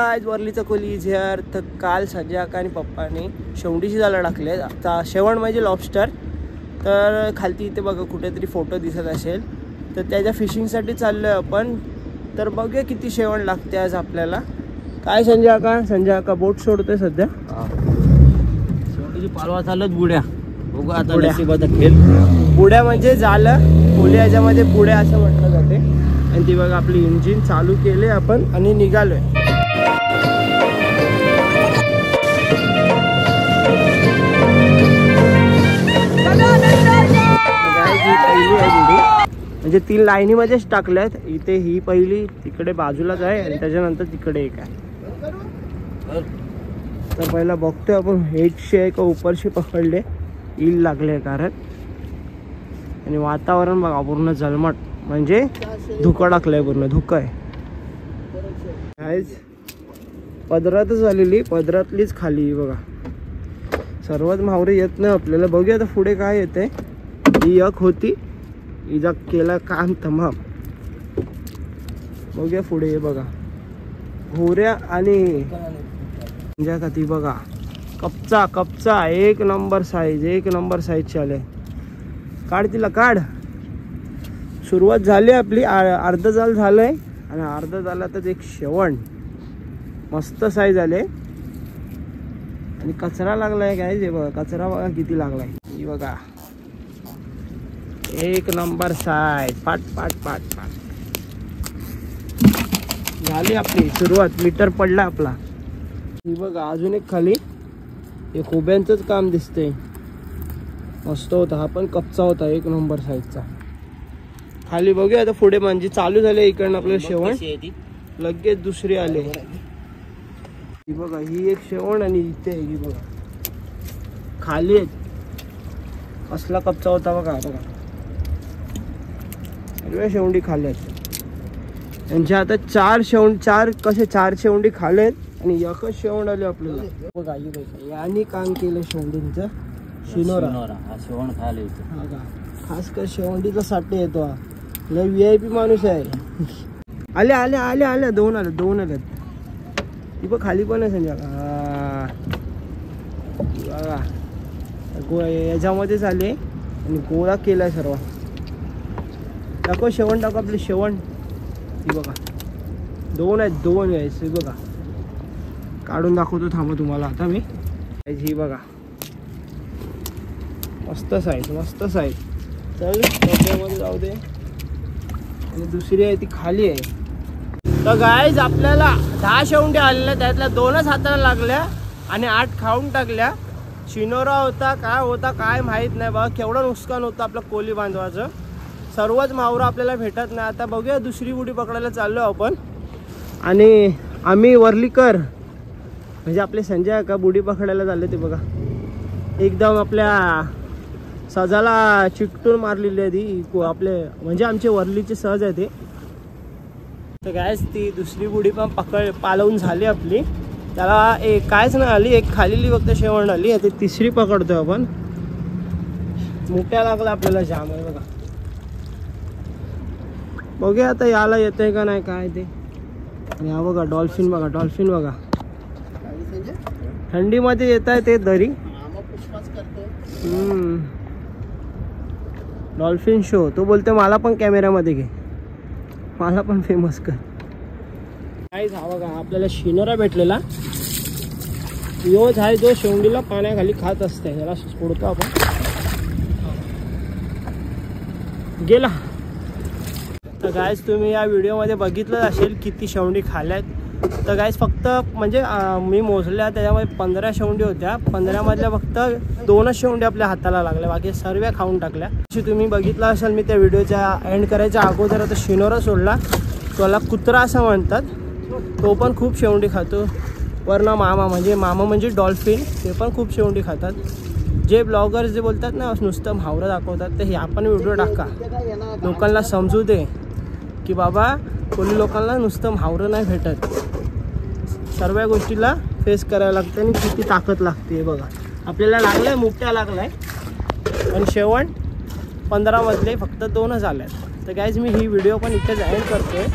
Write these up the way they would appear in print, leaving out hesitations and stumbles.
Guys, वरलीचा Koli is here. तर काल संजय काका आणि पप्पाने शेवंडीची जाळं टाकले. आता शेवण म्हणजे लॉबस्टर. तर खालती इथे बघा कुठेतरी फोटो दिसत असेल, तर त्याच्या फिशिंगसाठी चाललोय आपण. तर बघूया किती शेवण लागते आज आपल्याला. काय संजय काका बोट सोडतोय सध्या. शेवटीची पालवा चालत बुड्या. बघू आता नशिबाचा खेळ. बुड्या म्हणजे झालं कोली, याच्यामध्ये बुड्या असं म्हटलं जाते. आणि ती बघा आपली इंजिन चालू केले आपण आणि निघालोय. पहिली आहे बुडी, म्हणजे 3 लाईनीमध्येच टाकल्यात. इथे ही पहिली तिकडे बाजूलाच आहे आणि त्याच्यानंतर तिकडे एक आहे. तर पहिला बघतोय आपण हेडशे आहे का उपरशी पकडले ईल लागले कारण. आणि वातावरण बघा पूर्ण झलमट, म्हणजे धुकं टाकलंय, पूर्ण धुकं आहे. पदरातच आलेली, पदरातलीच खाली बघा. सर्वात मावरे येत नाही आपल्याला. बघूया आता पुढे काय येते. ही एक होती, हिचा केला काम तमाम. बघूया पुढे बघा घोऱ्या आणि का ती बघा कपचा 1 नंबर साईज, 1 नंबर साईज चाले. काढ तिला, काढ. सुरुवात झाली आपली. अर्ध जाल झालंय आणि अर्ध जालातच एक शेवण मस्त साईज आले. आणि कचरा लागलाय काय ते बघा. कचरा बघा किती लागलाय. ही बघा 1 नंबर साईज. पाट पाट पाट पाट झाली आपली सुरुवात. मीटर पडला आपला. ही बघा अजून एक खाली. हे खोब्यांचंच काम दिसतंय. मस्त होता हा पण, कपचा होता 1 नंबर साईजचा. खाली बघूया आता पुढे, म्हणजे चालू झाले इकडनं आपलं शेवण. लगेच दुसरी आले. ही बघा ही एक शेवण आणि इथे ही बघा खाली आहेत. कसला कपचा होता बघा. बघा सर्व शेवंडी खाल्ल्यात. यांच्या आता 4 शेवंडी खाल्लेत आणि एकच शेवण आले आपल्याला. बघा ही बघा यांनी काम केलं शेवंडींचं. शिनोरा हा शेवण खायला येतो. हा का, खास कर शेवंडीचा साठी येतो हा. लय VIP माणूस आहे. आले 2 आल्यात. ती पण खाली पण आहे संजय. याच्यामध्येच आले आणि गोळा केलाय सर्व. टाको शेवण, टाको आपले शेवण. ती बघा 2 आहेत, 2 आहे बघा. काढून दाखवतो थांबा तुम्हाला आता मी. ही बघा मस्त साईज. चल डब्यामध्ये जाऊ दे. आणि दुसरी आहे ती खाली आहे. तर गाईज आपल्याला 10 शेवंडी आलेल्या, त्यातल्या 2च हाताला लागल्या आणि 8 खाऊन टाकल्या. शिनोरा होता काय होता काय माहीत नाही बघा. केवढं नुकसान होतं आपलं कोली बांधवाचं. सर्वच मावरं आपल्याला भेटत नाही. आता बघूया दुसरी बुडी पकडायला चाललो आपण. आणि आम्ही वरलीकर म्हणजे आपले संजय का बुडी पकडायला चालले. ते बघा एकदम आपल्या सजाला चिकटून मारलेली आहे ती. आपले म्हणजे आमचे वरलीचे सहज आहे ते. तर कायच ती दुसरी बुडी पण पालवून झाली आपली. त्याला कायच नाही आली, एक खालीली फक्त शेवण आली. आता तिसरी पकडतोय आपण. मोठ्या लागला आपल्याला जाम आहे बघा. बघूया आता याला येतंय का नाही काय ते. आणि हा बघा डॉल्फिन बघा. थंडीमध्ये येत आहे ते दरी. Dolphin show. तो बोलते मला पण कॅमेऱ्यामध्ये घे, मला पण फेमस कर. काहीच हा बघा आपल्याला शिनोरा भेटलेला. योच आहे जो शेवंडीला पाण्याखाली खात असते. त्याला सोडतो आपण. गेला. तर गाईज तुम्ही या व्हिडिओमध्ये बघितलं असेल किती शेवंडी खाल्ल्यात. तर गाईज फक्त म्हणजे मी मोजल्या त्याच्यामध्ये 15 शेवंडी होत्या. 15 मधल्या फक्त 2च शेवंडी आपल्या हाताला लागल्या, बाकी सर्व खाऊन टाकल्या. तुम्ही बघितलं असेल मी त्या व्हिडिओच्या एंड करायच्या अगोदर आता शिनोरा सोडला. त्याला कुत्रा असं म्हणतात. तो पण खूप शेवंडी खातो. वरना मामा म्हणजे डॉल्फिन, ते पण खूप शेवंडी खातात. जे ब्लॉगर्स जे बोलतात ना नुसतं म्हावरं दाखवतात, तर हे आपण व्हिडिओ टाका. लोकांना समजू दे की बाबा कोणी लोकांना नुसतं म्हावरं नाही भेटत. सर्व गोष्टीला फेस करायला लागते आणि किती ताकद लागते. बघा आपल्याला लागलाय, मुठ्या लागलाय. पण शेवण 15 मधले फक्त 2च आल्यात. तर गाईज मी ही व्हिडिओ पण इथेच एंड करतोय.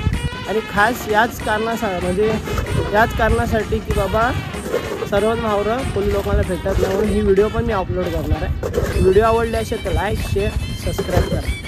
आणि खास याच कारणासाठी म्हणजे याच कारणासाठी की बाबा सर्वच मावरं कोणी लोकांना भेटत नाही म्हणून ही व्हिडिओ पण मी अपलोड करणार आहे. व्हिडिओ आवडली असेल तर लाईक शेअर सबस्क्राईब करा.